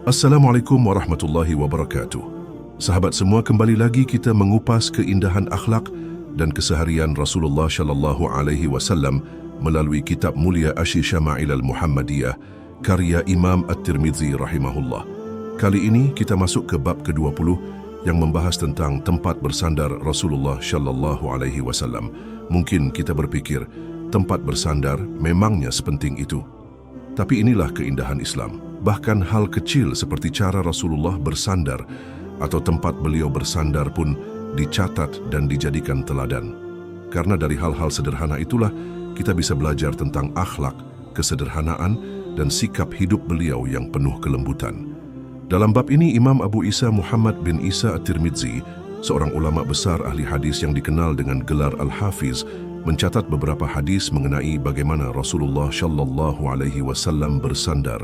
Assalamualaikum warahmatullahi wabarakatuh. Sahabat semua, kembali lagi kita mengupas keindahan akhlak dan keseharian Rasulullah Shallallahu Alaihi Wasallam melalui kitab mulia Asy-Syama'il Al-Muhammadiyah karya Imam At-Tirmidzi rahimahullah. Kali ini kita masuk ke bab ke-20 yang membahas tentang tempat bersandar Rasulullah Shallallahu Alaihi Wasallam. Mungkin kita berpikir, tempat bersandar memangnya sepenting itu. Tapi inilah keindahan Islam. Bahkan hal kecil seperti cara Rasulullah bersandar atau tempat beliau bersandar pun dicatat dan dijadikan teladan. Karena dari hal-hal sederhana itulah kita bisa belajar tentang akhlak, kesederhanaan, dan sikap hidup beliau yang penuh kelembutan. Dalam bab ini Imam Abu Isa Muhammad bin Isa At-Tirmidzi, seorang ulama besar ahli hadis yang dikenal dengan gelar Al-Hafiz, mencatat beberapa hadis mengenai bagaimana Rasulullah Shallallahu Alaihi Wasallam bersandar.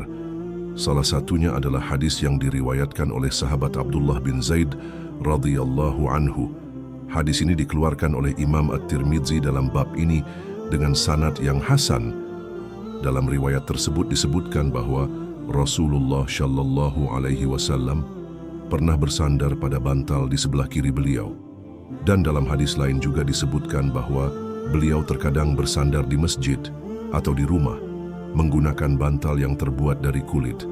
Salah satunya adalah hadis yang diriwayatkan oleh sahabat Abdullah bin Zaid radhiyallahu anhu. Hadis ini dikeluarkan oleh Imam At-Tirmidzi dalam bab ini dengan sanad yang hasan. Dalam riwayat tersebut disebutkan bahwa Rasulullah Shallallahu Alaihi Wasallam pernah bersandar pada bantal di sebelah kiri beliau. Dan dalam hadis lain juga disebutkan bahwa beliau terkadang bersandar di masjid atau di rumah menggunakan bantal yang terbuat dari kulit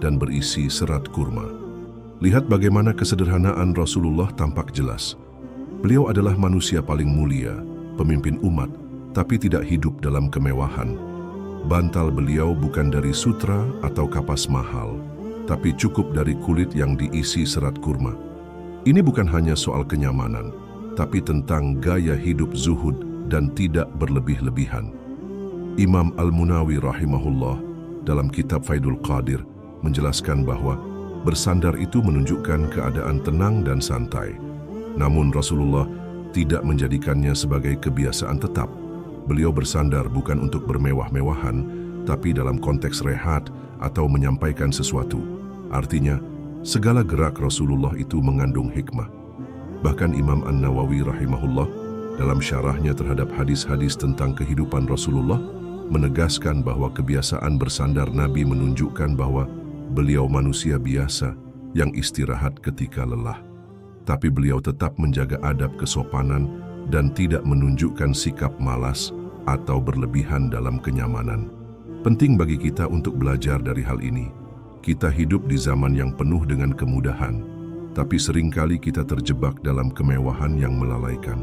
dan berisi serat kurma. Lihat bagaimana kesederhanaan Rasulullah tampak jelas. Beliau adalah manusia paling mulia, pemimpin umat, tapi tidak hidup dalam kemewahan. Bantal beliau bukan dari sutra atau kapas mahal, tapi cukup dari kulit yang diisi serat kurma. Ini bukan hanya soal kenyamanan, tapi tentang gaya hidup zuhud dan tidak berlebih-lebihan. Imam Al-Munawi rahimahullah dalam kitab Faidul Qadir menjelaskan bahwa bersandar itu menunjukkan keadaan tenang dan santai. Namun Rasulullah tidak menjadikannya sebagai kebiasaan tetap. Beliau bersandar bukan untuk bermewah-mewahan, tapi dalam konteks rehat atau menyampaikan sesuatu. Artinya, segala gerak Rasulullah itu mengandung hikmah. Bahkan Imam An-Nawawi rahimahullah dalam syarahnya terhadap hadis-hadis tentang kehidupan Rasulullah menegaskan bahwa kebiasaan bersandar Nabi menunjukkan bahwa beliau manusia biasa yang istirahat ketika lelah. Tapi beliau tetap menjaga adab kesopanan dan tidak menunjukkan sikap malas atau berlebihan dalam kenyamanan. Penting bagi kita untuk belajar dari hal ini. Kita hidup di zaman yang penuh dengan kemudahan, tapi seringkali kita terjebak dalam kemewahan yang melalaikan.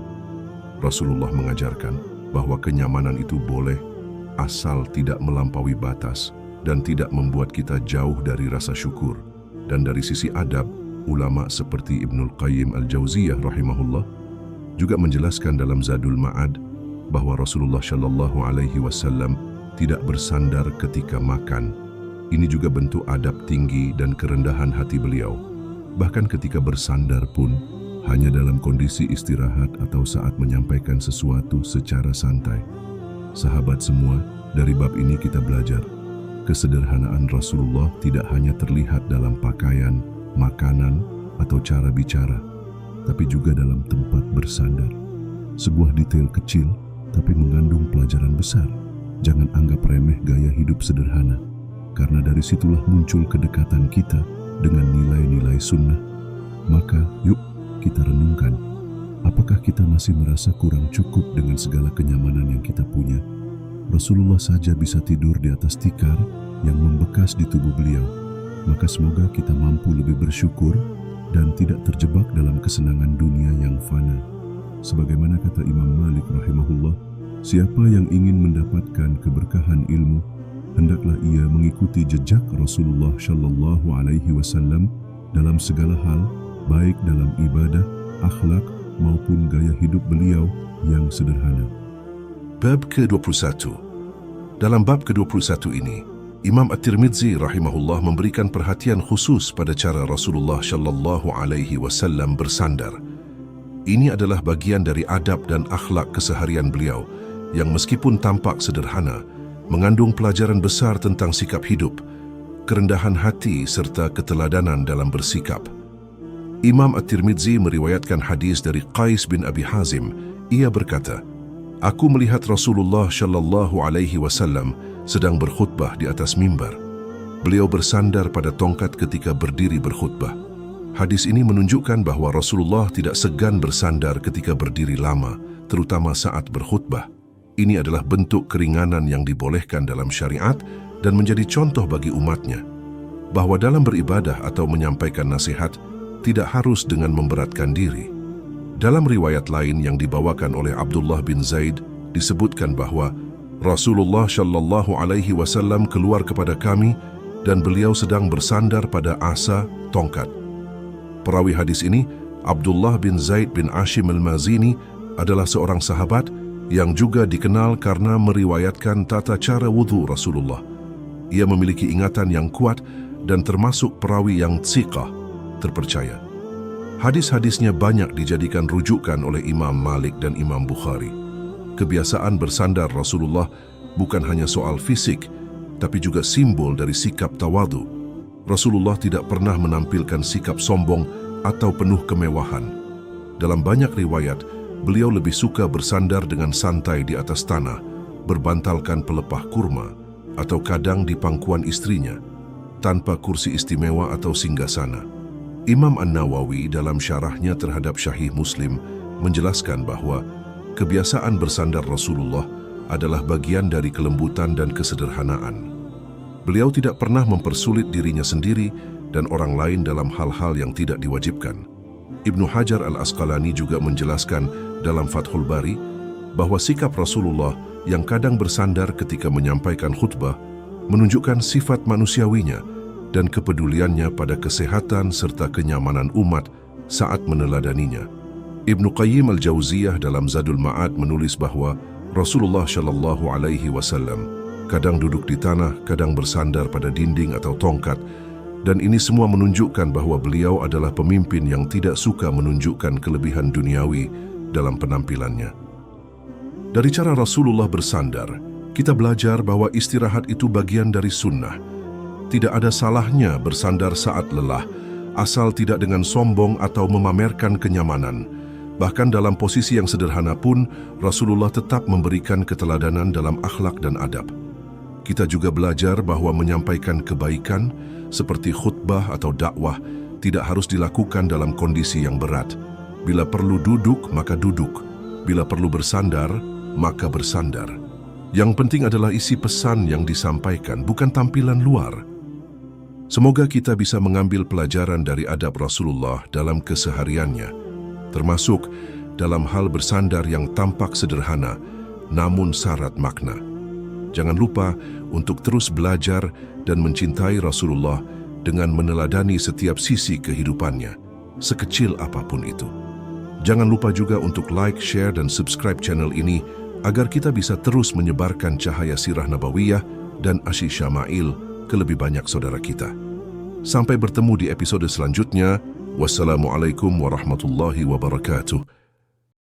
Rasulullah mengajarkan bahwa kenyamanan itu boleh asal tidak melampaui batas dan tidak membuat kita jauh dari rasa syukur. Dan dari sisi adab, ulama seperti Ibnul Qayyim Al-Jauziyah rahimahullah juga menjelaskan dalam Zadul Ma'ad bahwa Rasulullah Shallallahu Alaihi Wasallam tidak bersandar ketika makan. Ini juga bentuk adab tinggi dan kerendahan hati beliau. Bahkan ketika bersandar pun hanya dalam kondisi istirahat atau saat menyampaikan sesuatu secara santai. Sahabat semua, dari bab ini kita belajar kesederhanaan Rasulullah tidak hanya terlihat dalam pakaian, makanan, atau cara bicara, tapi juga dalam tempat bersandar. Sebuah detail kecil, tapi mengandung pelajaran besar. Jangan anggap remeh gaya hidup sederhana, karena dari situlah muncul kedekatan kita dengan nilai-nilai sunnah. Maka, yuk kita renungkan, apakah kita masih merasa kurang cukup dengan segala kenyamanan yang kita punya? Rasulullah saja bisa tidur di atas tikar yang membekas di tubuh beliau. Maka semoga kita mampu lebih bersyukur dan tidak terjebak dalam kesenangan dunia yang fana. Sebagaimana kata Imam Malik rahimahullah, siapa yang ingin mendapatkan keberkahan ilmu, hendaklah ia mengikuti jejak Rasulullah Shallallahu Alaihi Wasallam dalam segala hal, baik dalam ibadah, akhlak, maupun gaya hidup beliau yang sederhana. Bab ke-21. Dalam bab ke-21 ini, Imam At-Tirmidzi rahimahullah memberikan perhatian khusus pada cara Rasulullah Shallallahu Alaihi Wasallam bersandar. Ini adalah bagian dari adab dan akhlak keseharian beliau yang meskipun tampak sederhana, mengandung pelajaran besar tentang sikap hidup, kerendahan hati serta keteladanan dalam bersikap. Imam At-Tirmidzi meriwayatkan hadis dari Qais bin Abi Hazim. Ia berkata, "Aku melihat Rasulullah Shallallahu Alaihi Wasallam sedang berkhutbah di atas mimbar. Beliau bersandar pada tongkat ketika berdiri berkhutbah. Hadis ini menunjukkan bahwa Rasulullah tidak segan bersandar ketika berdiri lama, terutama saat berkhutbah. Ini adalah bentuk keringanan yang dibolehkan dalam syariat dan menjadi contoh bagi umatnya, bahwa dalam beribadah atau menyampaikan nasihat tidak harus dengan memberatkan diri. Dalam riwayat lain yang dibawakan oleh Abdullah bin Zaid disebutkan bahwa Rasulullah Shallallahu Alaihi Wasallam keluar kepada kami dan beliau sedang bersandar pada asa tongkat. Perawi hadis ini, Abdullah bin Zaid bin Ashim al-Mazini, adalah seorang sahabat yang juga dikenal karena meriwayatkan tata cara wudhu Rasulullah. Ia memiliki ingatan yang kuat dan termasuk perawi yang tsiqah, terpercaya. Hadis-hadisnya banyak dijadikan rujukan oleh Imam Malik dan Imam Bukhari. Kebiasaan bersandar Rasulullah bukan hanya soal fisik, tapi juga simbol dari sikap tawadhu. Rasulullah tidak pernah menampilkan sikap sombong atau penuh kemewahan. Dalam banyak riwayat, beliau lebih suka bersandar dengan santai di atas tanah, berbantalkan pelepah kurma, atau kadang di pangkuan istrinya, tanpa kursi istimewa atau singgasana. Imam An-Nawawi dalam syarahnya terhadap Sahih Muslim menjelaskan bahwa kebiasaan bersandar Rasulullah adalah bagian dari kelembutan dan kesederhanaan. Beliau tidak pernah mempersulit dirinya sendiri dan orang lain dalam hal-hal yang tidak diwajibkan. Ibnu Hajar al-Asqalani juga menjelaskan dalam Fathul Bari bahwa sikap Rasulullah yang kadang bersandar ketika menyampaikan khutbah menunjukkan sifat manusiawinya dan kepeduliannya pada kesehatan serta kenyamanan umat saat meneladaninya. Ibnu Qayyim al-Jauziyah dalam Zadul Ma'ad menulis bahwa Rasulullah Shallallahu Alaihi Wasallam kadang duduk di tanah, kadang bersandar pada dinding atau tongkat, dan ini semua menunjukkan bahwa beliau adalah pemimpin yang tidak suka menunjukkan kelebihan duniawi dalam penampilannya. Dari cara Rasulullah bersandar, kita belajar bahwa istirahat itu bagian dari sunnah. Tidak ada salahnya bersandar saat lelah, asal tidak dengan sombong atau memamerkan kenyamanan. Bahkan dalam posisi yang sederhana pun, Rasulullah tetap memberikan keteladanan dalam akhlak dan adab. Kita juga belajar bahwa menyampaikan kebaikan, seperti khutbah atau dakwah, tidak harus dilakukan dalam kondisi yang berat. Bila perlu duduk, maka duduk. Bila perlu bersandar, maka bersandar. Yang penting adalah isi pesan yang disampaikan, bukan tampilan luar. Semoga kita bisa mengambil pelajaran dari adab Rasulullah dalam kesehariannya, termasuk dalam hal bersandar yang tampak sederhana, namun syarat makna. Jangan lupa untuk terus belajar dan mencintai Rasulullah dengan meneladani setiap sisi kehidupannya, sekecil apapun itu. Jangan lupa juga untuk like, share, dan subscribe channel ini agar kita bisa terus menyebarkan cahaya sirah nabawiyah dan Asy Syama'il ke lebih banyak saudara kita. Sampai bertemu di episode selanjutnya. Wassalamualaikum warahmatullahi wabarakatuh.